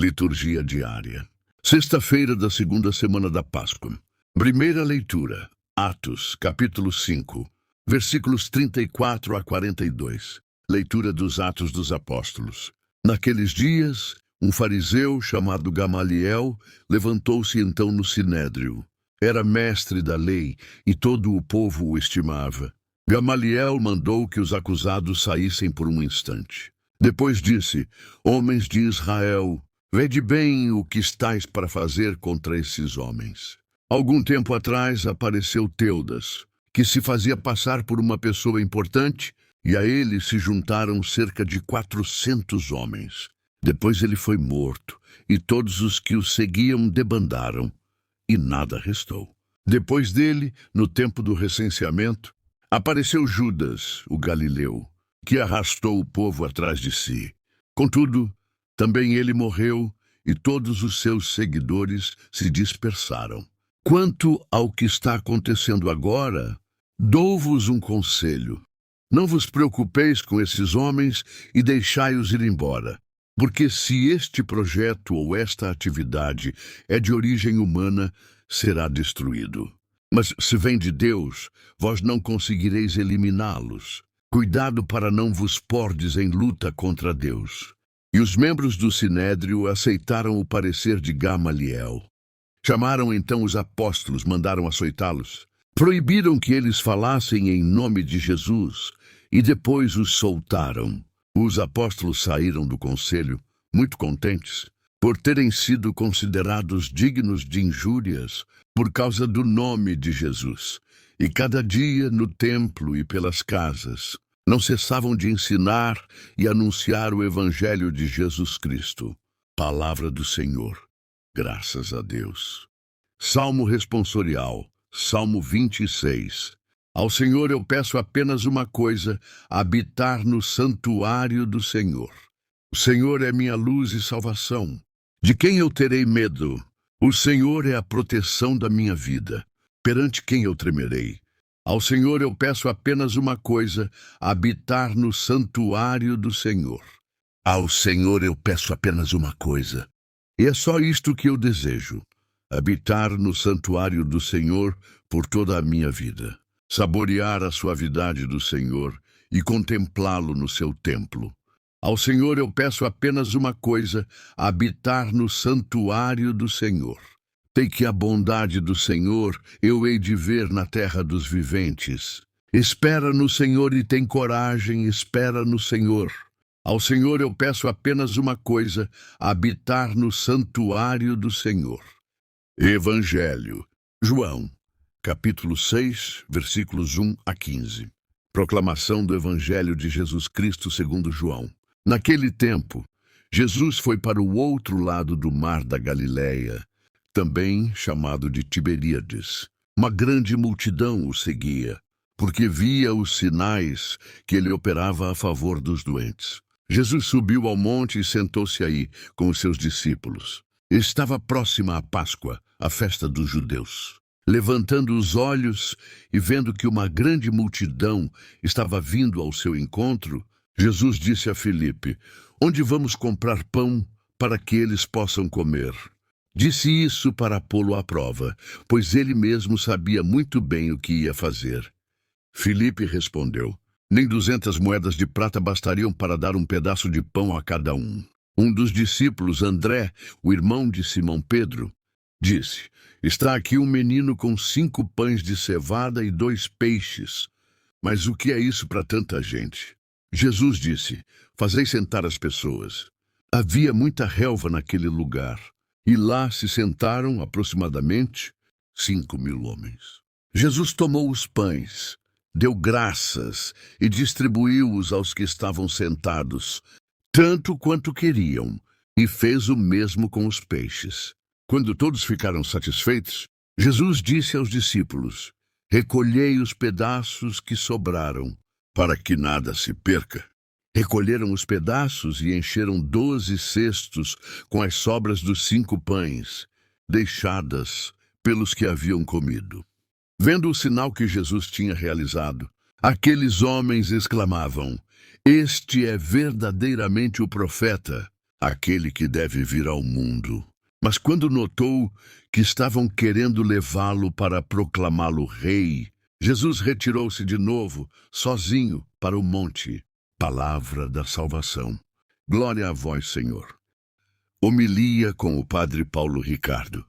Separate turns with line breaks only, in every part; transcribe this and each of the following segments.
Liturgia diária. Sexta-feira da segunda semana da Páscoa. Primeira leitura. Atos, capítulo 5, versículos 34 a 42. Leitura dos Atos dos Apóstolos. Naqueles dias, um fariseu chamado Gamaliel levantou-se então no sinédrio. Era mestre da lei e todo o povo o estimava. Gamaliel mandou que os acusados saíssem por um instante. Depois disse: Homens de Israel, vede bem o que estáis para fazer contra esses homens. Algum tempo atrás apareceu Teudas, que se fazia passar por uma pessoa importante, e a ele se juntaram cerca de 400 homens. Depois ele foi morto, e todos os que o seguiam debandaram, e nada restou. Depois dele, no tempo do recenseamento, apareceu Judas, o galileu, que arrastou o povo atrás de si. Contudo, também ele morreu, e todos os seus seguidores se dispersaram. Quanto ao que está acontecendo agora, dou-vos um conselho. Não vos preocupeis com esses homens e deixai-os ir embora, porque se este projeto ou esta atividade é de origem humana, será destruído. Mas se vem de Deus, vós não conseguireis eliminá-los. Cuidado para não vos pordes em luta contra Deus. E os membros do Sinédrio aceitaram o parecer de Gamaliel. Chamaram então os apóstolos, mandaram açoitá-los. Proibiram que eles falassem em nome de Jesus e depois os soltaram. Os apóstolos saíram do conselho, muito contentes, por terem sido considerados dignos de injúrias por causa do nome de Jesus. E cada dia no templo e pelas casas, não cessavam de ensinar e anunciar o Evangelho de Jesus Cristo. Palavra do Senhor. Graças a Deus. Salmo responsorial, Salmo 26. Ao Senhor eu peço apenas uma coisa: habitar no santuário do Senhor. O Senhor é minha luz e salvação. De quem eu terei medo? O Senhor é a proteção da minha vida. Perante quem eu tremerei? Ao Senhor eu peço apenas uma coisa: habitar no santuário do Senhor. Ao Senhor eu peço apenas uma coisa. E é só isto que eu desejo: habitar no santuário do Senhor por toda a minha vida. Saborear a suavidade do Senhor e contemplá-lo no seu templo. Ao Senhor eu peço apenas uma coisa: habitar no santuário do Senhor. Sei que a bondade do Senhor eu hei de ver na terra dos viventes. Espera no Senhor e tem coragem, espera no Senhor. Ao Senhor eu peço apenas uma coisa: habitar no santuário do Senhor. Evangelho. João, capítulo 6, versículos 1 a 15. Proclamação do Evangelho de Jesus Cristo segundo João. Naquele tempo, Jesus foi para o outro lado do mar da Galileia, também chamado de Tiberíades. Uma grande multidão o seguia, porque via os sinais que ele operava a favor dos doentes. Jesus subiu ao monte e sentou-se aí com os seus discípulos. Estava próxima a Páscoa, a festa dos judeus. Levantando os olhos e vendo que uma grande multidão estava vindo ao seu encontro, Jesus disse a Filipe: Onde vamos comprar pão para que eles possam comer? Disse isso para pô-lo à prova, pois ele mesmo sabia muito bem o que ia fazer. Filipe respondeu: Nem 200 moedas de prata bastariam para dar um pedaço de pão a cada um. Um dos discípulos, André, o irmão de Simão Pedro, disse: Está aqui um menino com 5 pães de cevada e 2 peixes. Mas o que é isso para tanta gente? Jesus disse: Fazei sentar as pessoas. Havia muita relva naquele lugar, e lá se sentaram aproximadamente 5.000 homens. Jesus tomou os pães, deu graças e distribuiu-os aos que estavam sentados, tanto quanto queriam, e fez o mesmo com os peixes. Quando todos ficaram satisfeitos, Jesus disse aos discípulos: Recolhei os pedaços que sobraram, para que nada se perca. Recolheram os pedaços e encheram 12 cestos com as sobras dos 5 pães, deixadas pelos que haviam comido. Vendo o sinal que Jesus tinha realizado, aqueles homens exclamavam: Este é verdadeiramente o profeta. aquele que deve vir ao mundo. Mas quando notou que estavam querendo levá-lo para proclamá-lo rei, Jesus retirou-se de novo, sozinho, para o monte. Palavra da salvação. Glória a vós, Senhor. Homilia com o Padre Paulo Ricardo.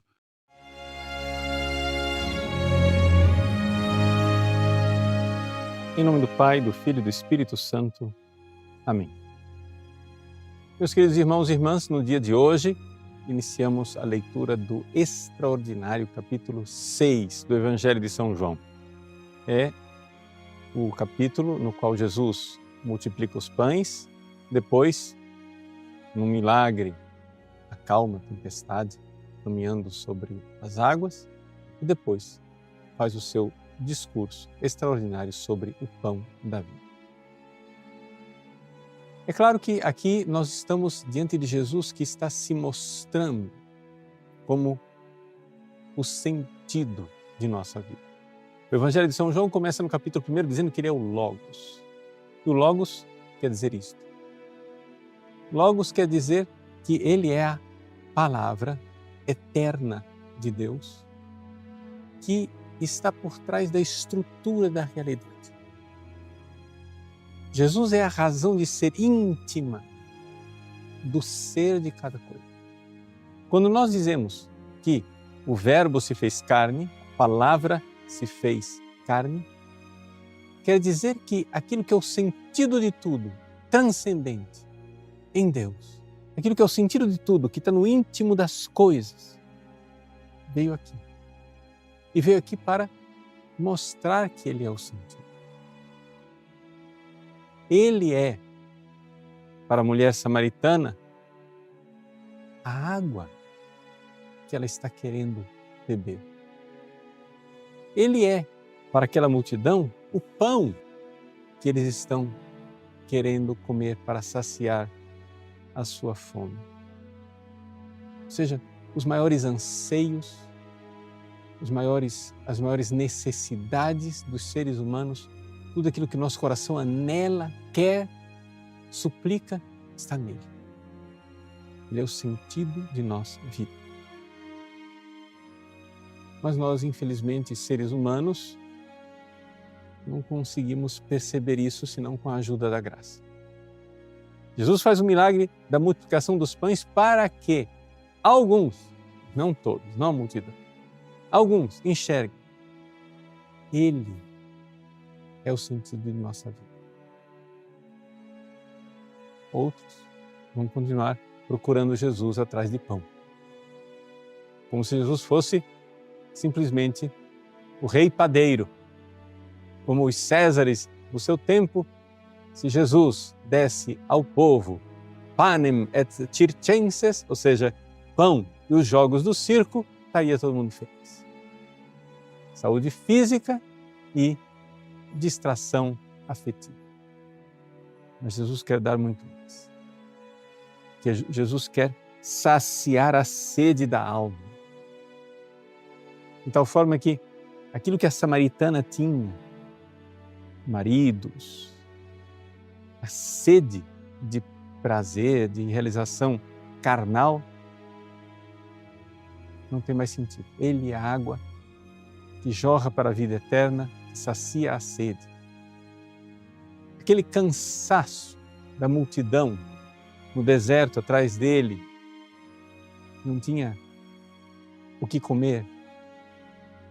Em nome do Pai, do Filho e do Espírito Santo. Amém. Meus queridos irmãos e irmãs, no dia de hoje, iniciamos a leitura do extraordinário capítulo 6 do Evangelho de São João. É o capítulo no qual Jesus multiplica os pães, depois, num milagre, acalma a tempestade, caminhando sobre as águas, e depois faz o seu discurso extraordinário sobre o pão da vida. É claro que aqui nós estamos diante de Jesus que está se mostrando como o sentido de nossa vida. O Evangelho de São João começa no capítulo 1 dizendo que ele é o Logos. E o Logos quer dizer isto. Logos quer dizer que ele é a palavra eterna de Deus que está por trás da estrutura da realidade. Jesus é a razão de ser íntima do ser de cada coisa. Quando nós dizemos que o Verbo se fez carne, a palavra se fez carne, quer dizer que aquilo que é o sentido de tudo, transcendente em Deus, aquilo que é o sentido de tudo, que está no íntimo das coisas, veio aqui. E veio aqui para mostrar que Ele é o sentido. Ele é, para a mulher samaritana, a água que ela está querendo beber. Ele é, para aquela multidão, o pão que eles estão querendo comer para saciar a sua fome. Ou seja, os maiores anseios, as maiores necessidades dos seres humanos, tudo aquilo que nosso coração anela, quer, suplica, está nele. Ele é o sentido de nossa vida. Mas nós, infelizmente, seres humanos, não conseguimos perceber isso senão com a ajuda da graça. Jesus faz o milagre da multiplicação dos pães para que alguns, não todos, não a multidão, alguns enxerguem. Ele é o sentido de nossa vida. Outros vão continuar procurando Jesus atrás de pão. Como se Jesus fosse simplesmente o rei padeiro. Como os Césares do seu tempo, se Jesus desse ao povo panem et circenses, ou seja, pão e os jogos do circo, estaria todo mundo feliz. Saúde física e distração afetiva. Mas Jesus quer dar muito mais. Jesus quer saciar a sede da alma. De tal forma que aquilo que a samaritana tinha, maridos, a sede de prazer, de realização carnal, não tem mais sentido. Ele é a água que jorra para a vida eterna, que sacia a sede. Aquele cansaço da multidão no deserto atrás dele, não tinha o que comer,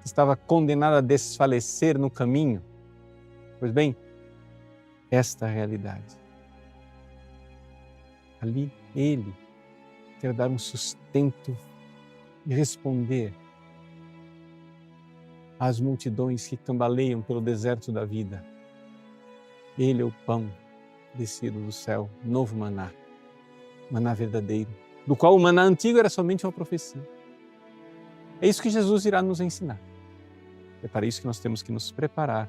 estava condenado a desfalecer no caminho. Pois bem, esta é a realidade. Ali, ele quer dar um sustento e responder às multidões que cambaleiam pelo deserto da vida. Ele é o pão descido do céu, novo maná, maná verdadeiro, do qual o maná antigo era somente uma profecia. É isso que Jesus irá nos ensinar. É para isso que nós temos que nos preparar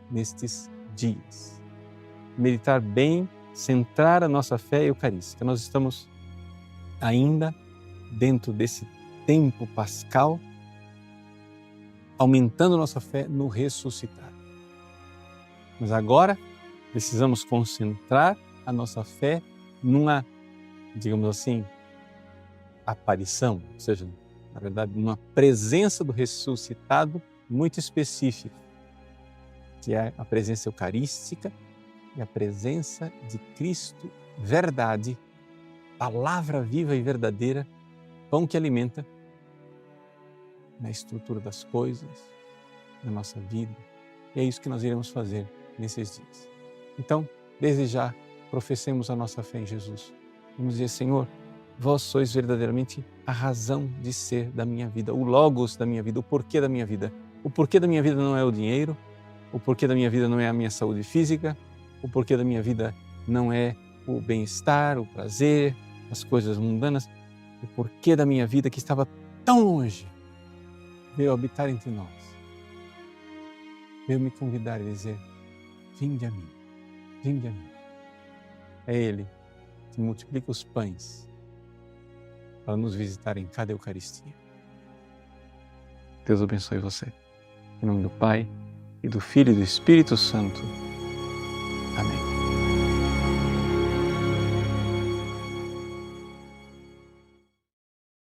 nestes dias. Meditar bem, centrar a nossa fé eucarística. Nós estamos ainda dentro desse tempo pascal, aumentando nossa fé no ressuscitado. Mas agora precisamos concentrar a nossa fé numa digamos assim, aparição, ou seja, na verdade, uma presença do ressuscitado muito específica, que é a presença eucarística e a presença de Cristo, verdade, palavra viva e verdadeira, pão que alimenta na estrutura das coisas, na nossa vida. E é isso que nós iremos fazer nesses dias. Então, desde já, professemos a nossa fé em Jesus. Vamos dizer: Senhor, vós sois verdadeiramente a razão de ser da minha vida, o logos da minha vida, o porquê da minha vida. O porquê da minha vida não é o dinheiro, o porquê da minha vida não é a minha saúde física, o porquê da minha vida não é o bem-estar, o prazer, as coisas mundanas. O porquê da minha vida, que estava tão longe, veio habitar entre nós. Veio me convidar e dizer: vinde a mim, vinde a mim. É Ele que multiplica os pães para nos visitar em cada Eucaristia. Deus abençoe você. Em nome do Pai, e do Filho e do Espírito Santo.